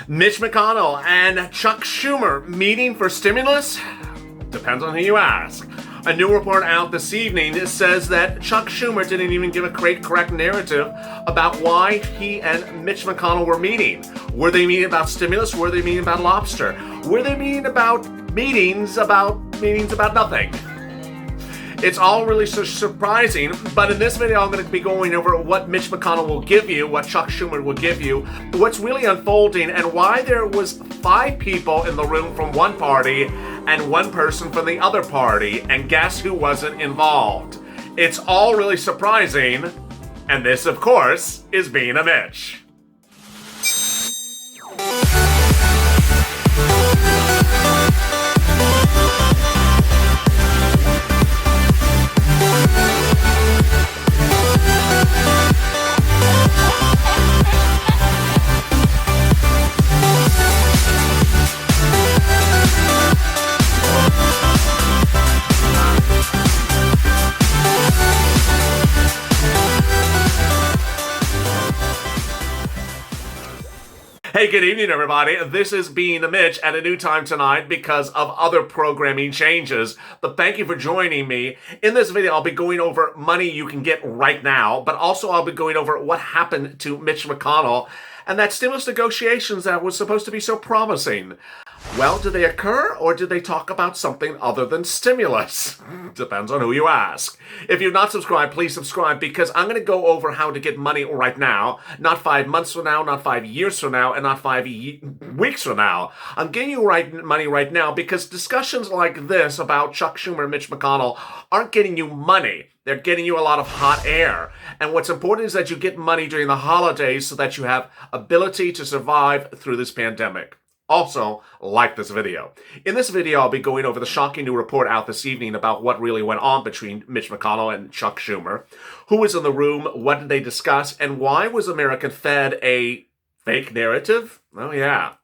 Mitch McConnell and Chuck Schumer meeting for stimulus? Depends on who you ask. A new report out this evening says that Chuck Schumer didn't even give a correct narrative about why he and Mitch McConnell were meeting. Were they meeting about stimulus? Were they meeting about lobster? Were they meeting about meetings about nothing? It's all really so surprising, but in this video I'm going to be going over what Mitch McConnell will give you, what Chuck Schumer will give you, what's really unfolding, and why there was 5 people in the room from one party and 1 person from the other party, and guess who wasn't involved? It's all really surprising, and this, of course, is Being a Mitch. Hey, good evening, everybody. This is Being a Mitch at a new time tonight because of other programming changes. But thank you for joining me. In this video, I'll be going over money you can get right now, but also I'll be going over what happened to Mitch McConnell and that stimulus negotiations that was supposed to be so promising. Well, did they occur, or did they talk about something other than stimulus? Depends on who you ask. If you've not subscribed, please subscribe, because I'm going to go over how to get money right now. Not 5 months from now, not 5 years from now, and not 5 weeks from now. I'm getting you money right now because discussions like this about Chuck Schumer and Mitch McConnell aren't getting you money. They're getting you a lot of hot air. And what's important is that you get money during the holidays so that you have ability to survive through this pandemic. Also, like this video. In this video, I'll be going over the shocking new report out this evening about what really went on between Mitch McConnell and Chuck Schumer. Who was in the room, what did they discuss, and why was America fed a fake narrative? Oh yeah.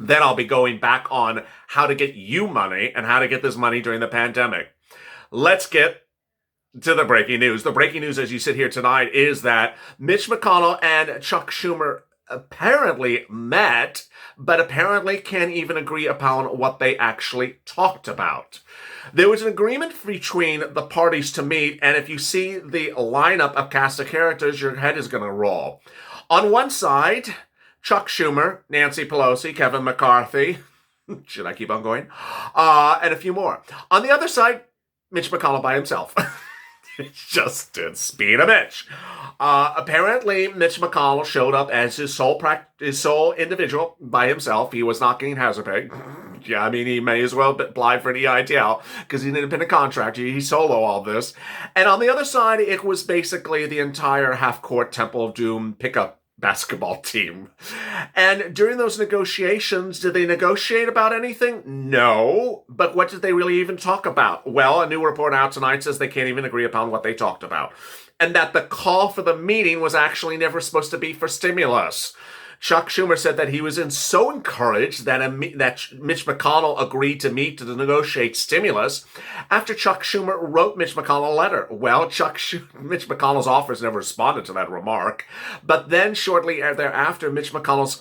Then I'll be going back on how to get you money and how to get this money during the pandemic. Let's get to the breaking news. The breaking news as you sit here tonight is that Mitch McConnell and Chuck Schumer apparently met, but apparently can't even agree upon what they actually talked about. There was an agreement between the parties to meet, and if you see the lineup of cast of characters, your head is going to roll. On one side, Chuck Schumer, Nancy Pelosi, Kevin McCarthy, should I keep on going? And a few more. On the other side, Mitch McConnell by himself. It's being a Mitch. Apparently, Mitch McConnell showed up as his sole individual by himself. He was not getting hazard pay. Yeah, I mean, he may as well apply for an EITL because he's an independent contractor. He solo all this. And on the other side, it was basically the entire half-court Temple of Doom pickup basketball team. And during those negotiations, did they negotiate about anything? No. But what did they really even talk about? Well, a new report out tonight says they can't even agree upon what they talked about. And that the call for the meeting was actually never supposed to be for stimulus. Chuck Schumer said that he was so encouraged that Mitch McConnell agreed to meet to negotiate stimulus after Chuck Schumer wrote Mitch McConnell a letter. Well, Mitch McConnell's office never responded to that remark. But then shortly thereafter, Mitch McConnell's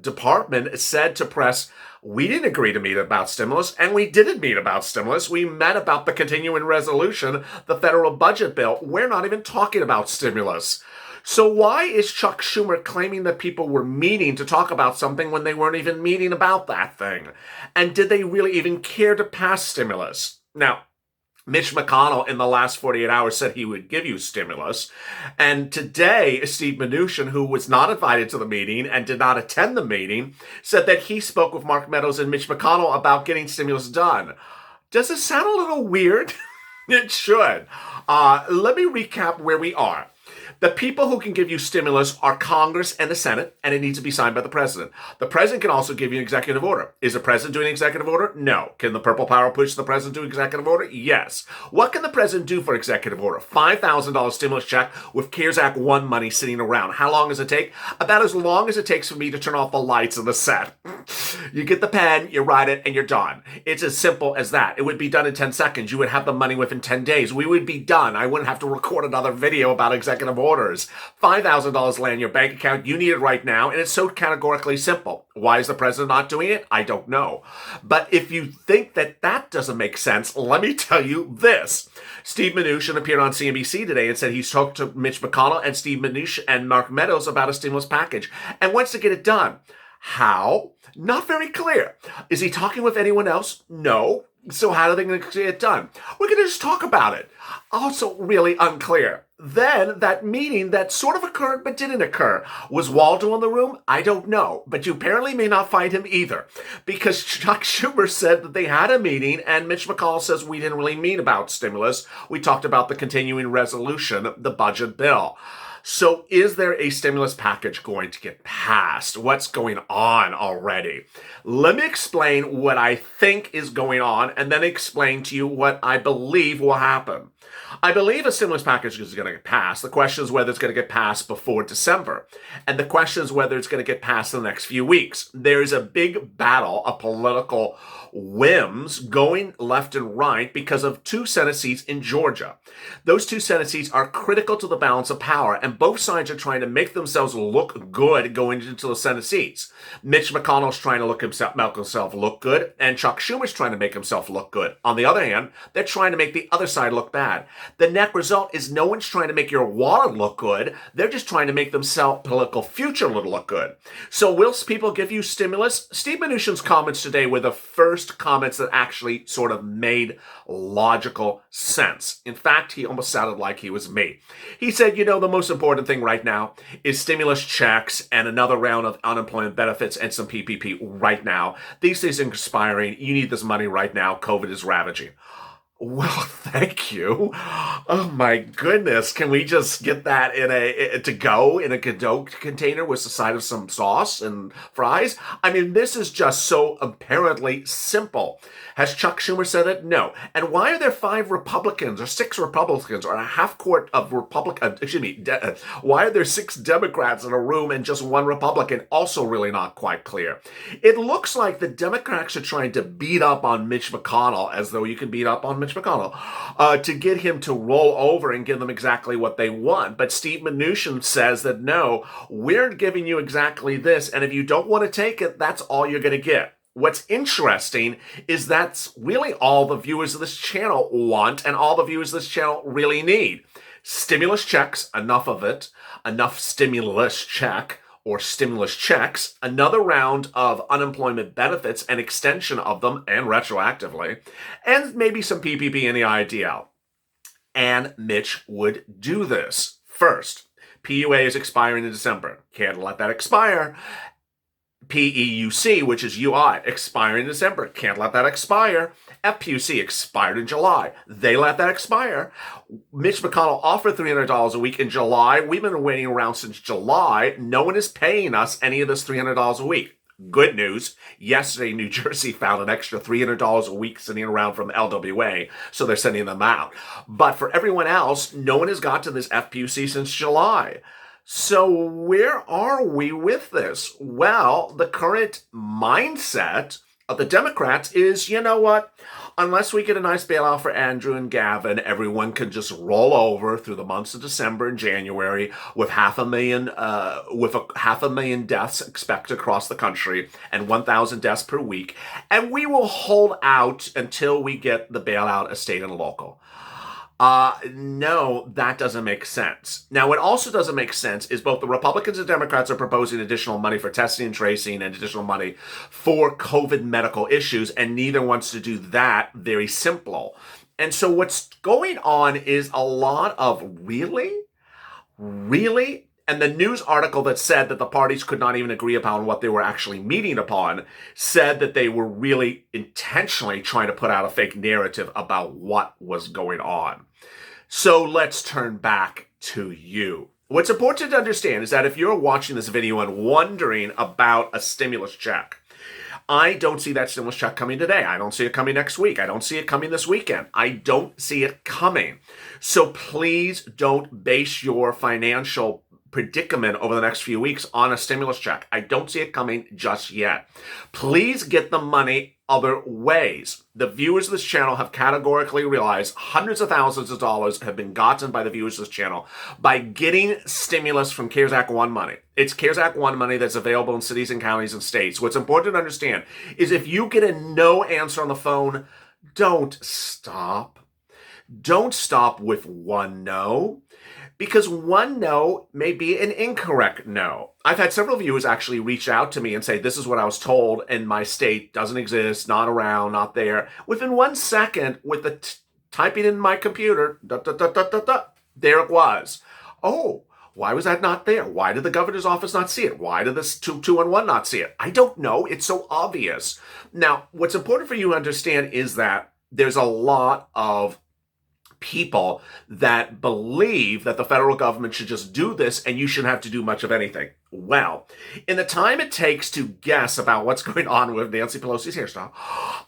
department said to press, "We didn't agree to meet about stimulus, and we didn't meet about stimulus. We met about the continuing resolution, the federal budget bill. We're not even talking about stimulus." So why is Chuck Schumer claiming that people were meeting to talk about something when they weren't even meeting about that thing? And did they really even care to pass stimulus? Now, Mitch McConnell in the last 48 hours said he would give you stimulus. And today, Steve Mnuchin, who was not invited to the meeting and did not attend the meeting, said that he spoke with Mark Meadows and Mitch McConnell about getting stimulus done. Does it sound a little weird? It should. Let me recap where we are. The people who can give you stimulus are Congress and the Senate, and it needs to be signed by the president. The president can also give you an executive order. Is the president doing an executive order? No. Can the purple power push the president to executive order? Yes. What can the president do for executive order? $5,000 stimulus check with CARES Act 1 money sitting around. How long does it take? About as long as it takes for me to turn off the lights on the set. You get the pen, you write it, and you're done. It's as simple as that. It would be done in 10 seconds. You would have the money within 10 days. We would be done. I wouldn't have to record another video about executive order. orders. $5,000 land in your bank account. You need it right now, and it's so categorically simple. Why is the president not doing it? I don't know. But if you think that that doesn't make sense, let me tell you this. Steve Mnuchin appeared on CNBC today and said he's talked to Mitch McConnell and Steve Mnuchin and Mark Meadows about a stimulus package and wants to get it done. How? Not very clear. Is he talking with anyone else? No. So how are they going to get it done? We're going to just talk about it. Also really unclear. Then that meeting that sort of occurred but didn't occur. Was Waldo in the room? I don't know. But you apparently may not find him either. Because Chuck Schumer said that they had a meeting and Mitch McConnell says we didn't really meet about stimulus. We talked about the continuing resolution, the budget bill. So is there a stimulus package going to get passed? What's going on already? Let me explain what I think is going on and then explain to you what I believe will happen. I believe a stimulus package is going to get passed. The question is whether it's going to get passed before December. And the question is whether it's going to get passed in the next few weeks. There's a big battle of political whims going left and right because of 2 Senate seats in Georgia. Those 2 Senate seats are critical to the balance of power, and both sides are trying to make themselves look good going into the Senate seats. Mitch McConnell's trying to make himself look good, and Chuck Schumer's trying to make himself look good. On the other hand, they're trying to make the other side look bad. The net result is no one's trying to make your wallet look good. They're just trying to make themselves political future look good. So will people give you stimulus? Steve Mnuchin's comments today were the first comments that actually sort of made logical sense. In fact, he almost sounded like he was me. He said, the most important thing right now is stimulus checks and another round of unemployment benefits and some PPP right now. These things are expiring. You need this money right now. COVID is ravaging. Well, thank you. Oh my goodness. Can we just get that in a to-go in a Godot container with the side of some sauce and fries? I mean, this is just so apparently simple. Has Chuck Schumer said it? No. And why are there 5 Republicans or 6 Republicans or a half court of why are there 6 Democrats in a room and just 1 Republican? Also really not quite clear. It looks like the Democrats are trying to beat up on Mitch McConnell, as though you can beat up on Mitch McConnell, to get him to roll over and give them exactly what they want. But Steve Mnuchin says that no, we're giving you exactly this, and if you don't want to take it, that's all you're going to get. What's interesting is that's really all the viewers of this channel want and all the viewers of this channel really need. Stimulus checks, enough of it, enough stimulus check or stimulus checks, another round of unemployment benefits and extension of them and retroactively, and maybe some PPP in the IDL. And Mitch would do this. First, PUA is expiring in December. Can't let that expire. PEUC, which is UI, expiring in December. Can't let that expire. FPUC expired in July. They let that expire. Mitch McConnell offered $300 a week in July. We've been waiting around since July. No one is paying us any of this $300 a week. Good news. Yesterday, New Jersey found an extra $300 a week sitting around from LWA, so they're sending them out. But for everyone else, no one has got to this FPUC since July. So where are we with this? Well, the current mindset of the Democrats is, you know what? Unless we get a nice bailout for Andrew and Gavin, everyone can just roll over through the months of December and January with 500,000 deaths expected across the country and 1,000 deaths per week, and we will hold out until we get the bailout of state and local. No, that doesn't make sense. Now, what also doesn't make sense is both the Republicans and Democrats are proposing additional money for testing and tracing and additional money for COVID medical issues, and neither wants to do that. Very simple. And so what's going on is a lot of really? And the news article that said that the parties could not even agree upon what they were actually meeting upon said that they were really intentionally trying to put out a fake narrative about what was going on. So let's turn back to you. What's important to understand is that if you're watching this video and wondering about a stimulus check, I don't see that stimulus check coming today. I don't see it coming next week. I don't see it coming this weekend. I don't see it coming. So please don't base your financial predicament over the next few weeks on a stimulus check. I don't see it coming just yet. Please get the money other ways. The viewers of this channel have categorically realized hundreds of thousands of dollars have been gotten by the viewers of this channel by getting stimulus from CARES Act 1 money. It's CARES Act 1 money that's available in cities and counties and states. What's important to understand is if you get a no answer on the phone, don't stop. Don't stop with one no, because one no may be an incorrect no. I've had several viewers actually reach out to me and say, this is what I was told, and my state doesn't exist, not around, not there. Within 1 second, with the typing in my computer, there it was. Oh, why was that not there? Why did the governor's office not see it? Why did this 211 not see it? I don't know. It's so obvious. Now, what's important for you to understand is that there's a lot of people that believe that the federal government should just do this and you shouldn't have to do much of anything. Well, in the time it takes to guess about what's going on with Nancy Pelosi's hairstyle,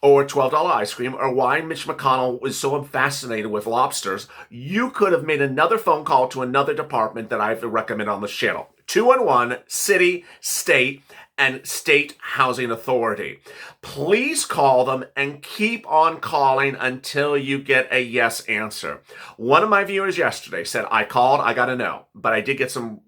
or $12 ice cream, or why Mitch McConnell is so fascinated with lobsters, you could have made another phone call to another department that I have to recommend on this channel. 211, city, state, and state housing authority. Please call them and keep on calling until you get a yes answer. One of my viewers yesterday said, I called, I got a no, but I did get some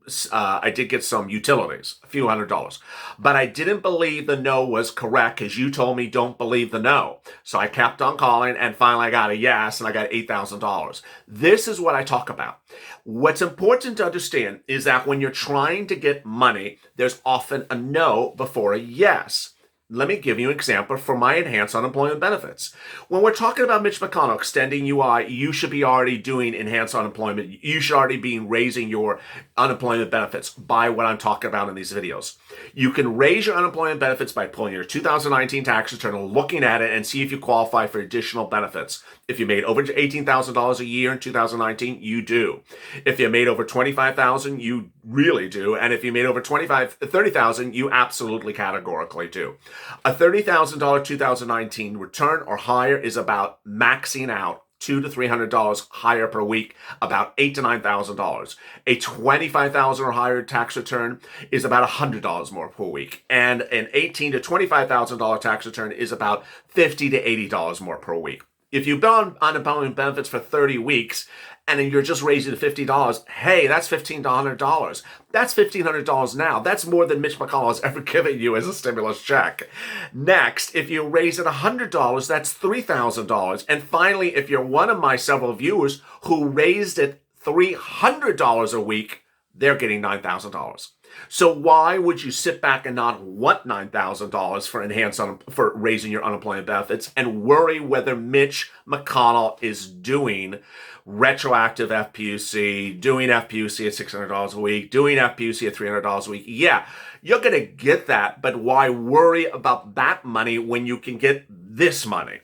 utilities, a few $100. But I didn't believe the no was correct because you told me don't believe the no. So I kept on calling and finally I got a yes and I got $8,000. This is what I talk about. What's important to understand is that when you're trying to get money, there's often a no before a yes. Let me give you an example for my enhanced unemployment benefits. When we're talking about Mitch McConnell extending UI, you should be already doing enhanced unemployment. You should already be raising your unemployment benefits by what I'm talking about in these videos. You can raise your unemployment benefits by pulling your 2019 tax return and looking at it and see if you qualify for additional benefits. If you made over $18,000 a year in 2019, you do. If you made over $25,000, you really do. And if you made over $30,000, you absolutely categorically do. A $30,000 2019 return or higher is about maxing out $200 to $300 higher per week, about $8,000 to $9,000. A $25,000 or higher tax return is about $100 more per week, and an $18,000 to $25,000 tax return is about $50 to $80 more per week. If you've been on unemployment benefits for 30 weeks and then you're just raising to $50, hey, that's $1,500 to $100. That's $1,500 now. That's more than Mitch McConnell has ever given you as a stimulus check. Next, if you raise it $100, that's $3,000. And finally, if you're one of my several viewers who raised it $300 a week, they're getting $9,000. So why would you sit back and not want $9,000 for raising your unemployment benefits and worry whether Mitch McConnell is doing retroactive FPUC, doing FPUC at $600 a week, doing FPUC at $300 a week? Yeah, you're going to get that, but why worry about that money when you can get this money?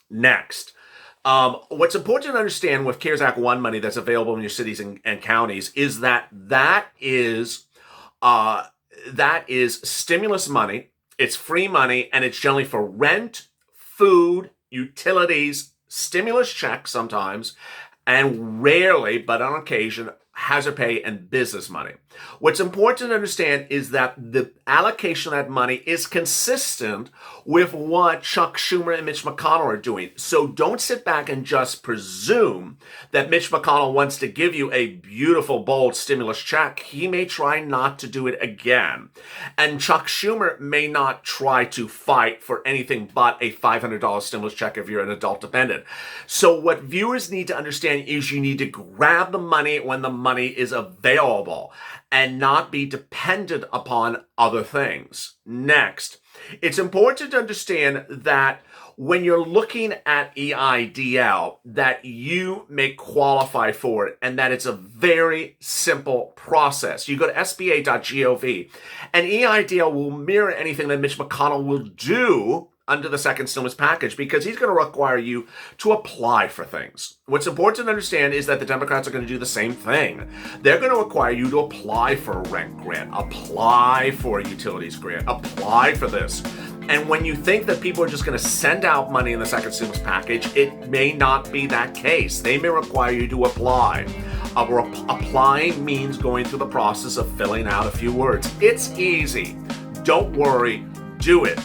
Next. What's important to understand with CARES Act 1 money that's available in your cities and counties is that is stimulus money. It's free money, and it's generally for rent, food, utilities, stimulus checks sometimes, and rarely, but on occasion, hazard pay and business money. What's important to understand is that the allocation of that money is consistent with what Chuck Schumer and Mitch McConnell are doing. So don't sit back and just presume that Mitch McConnell wants to give you a beautiful, bold stimulus check. He may try not to do it again. And Chuck Schumer may not try to fight for anything but a $500 stimulus check if you're an adult dependent. So what viewers need to understand is you need to grab the money when the money is available and not be dependent upon other things. Next, it's important to understand that when you're looking at EIDL, that you may qualify for it and that it's a very simple process. You go to sba.gov and EIDL will mirror anything that Mitch McConnell will do under the second stimulus package because he's going to require you to apply for things. What's important to understand is that the Democrats are going to do the same thing. They're going to require you to apply for a rent grant, apply for a utilities grant, apply for this. And when you think that people are just going to send out money in the second stimulus package, it may not be that case. They may require you to apply. Applying means going through the process of filling out a few words. It's easy. Don't worry. Do it.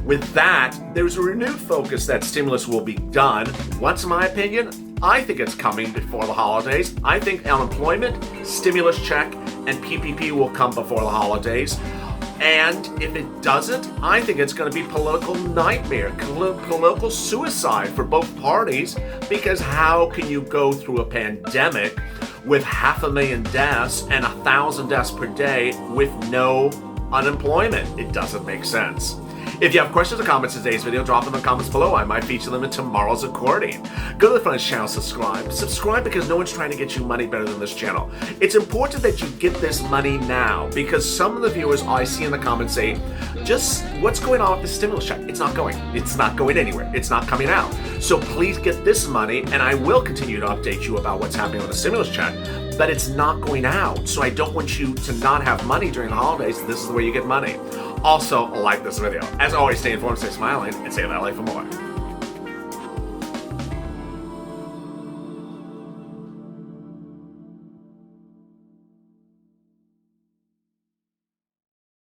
With that, there's a renewed focus that stimulus will be done. What's my opinion? I think it's coming before the holidays. I think unemployment, stimulus check, and PPP will come before the holidays. And if it doesn't, I think it's going to be political nightmare, political suicide for both parties, because how can you go through a pandemic with 500,000 deaths and 1,000 deaths per day with no unemployment? It doesn't make sense. If you have questions or comments in today's video, drop them in the comments below. I might feature them in tomorrow's recording. Go to the front channel, subscribe. Subscribe because no one's trying to get you money better than this channel. It's important that you get this money now, because some of the viewers I see in the comments say, just what's going on with the stimulus check? It's not going. It's not going anywhere. It's not coming out. So please get this money, and I will continue to update you about what's happening with the stimulus check. But it's not going out. So I don't want you to not have money during the holidays. This is the way you get money. Also, like this video. As always, stay informed, stay smiling, and stay in LA for more.